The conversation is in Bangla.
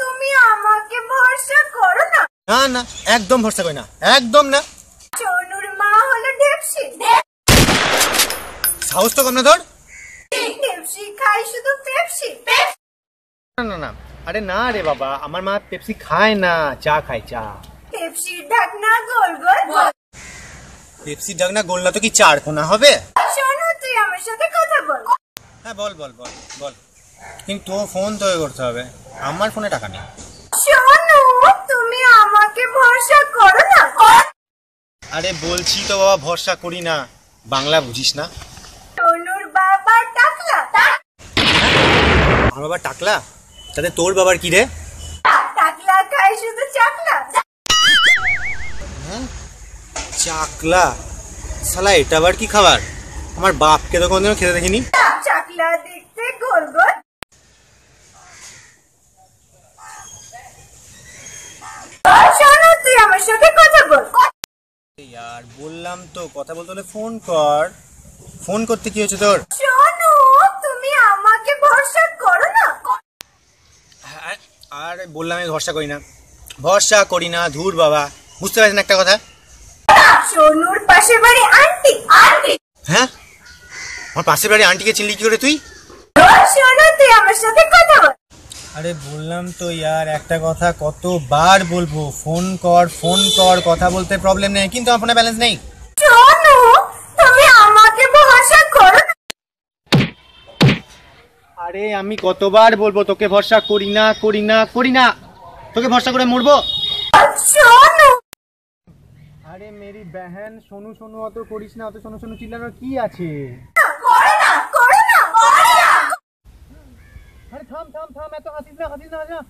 তুমি আমাকে ভরসা করো না? না না, একদম ভরসা করি না, একদম না। সোনুর মা হলো ঢেপসি। সাহস তো কম না তোর। ঢেপসি খাই শুধু পেপসি। না না না, আরে না রে বাবা, আমার মা পেপসি খায় না, চা খায়, চা। পেপসির ঢাকনা গোল গোল। পেপসির ঢাকনা গোল না তো কি চার কোনা হবে? শোনো, তুই আমার সাথে কথা বল। হ্যাঁ বল বল বল বল, কিন্তু ফোন তো করতে হবে, আমার ফোনে টাকা নেই। শোনো, তুমি আমাকে ভরসা করো না? আরে বলছি তো বাবা, ভরসা করি না, বাংলা বুঝিস না? সোনুর বাবা টাকলা। আমার বাবা টাকলা? তাতে তোর বাবার কি রে? টাকলা খাই শুধু চাকলা। চাকলা? শালা এটা আবার কি খাবার? আমার বাপকে তো কোনদিনও খেতে দেখিনি। চাকলা দেখতে গোল গোল। শোনো, তুই আমার সাথে কথা বল। यार বললাম তো কথা বলতে হলে ফোন কর। ফোন করতে কি হয়েছে তোর? শোনো, তুমি আমাকে ভরসা করো না? আর বললাম আমি ভরসা করি না, ভরসা করি না, ধুর বাবা। বুঝতে পারছেন একটা কথা? সোনুর পাশের বাড়ি আন্টি। আন্টি? হ্যাঁ, আমার পাশের বাড়ি আন্টিকে চিনলি কি করে তুই? শোনো, তুই আমার সাথে কথা বল। আরে বললাম তো ইয়ার একটা কথা কতবার বলবো, ফোন কর ফোন কর, কথা বলতে প্রবলেম নেই, কিন্তু আমার ফোনে ব্যালেন্স নেই। শোনো, তুমি আমাকে ভরসা করো না? আরে আমি কতবার বলবো তোকে ভরসা করি না করি না করি না, তোকে ভরসা করে মরবো? শোনো। আরে মেরি বহন, সোনু সোনু অত করিস না, অত সোনু সোনু চিল্লানোর কি আছে? করো না, করো না, করো না। আরে থাম থাম থাম, এত হাসিস না হাসিস না হাসিস না।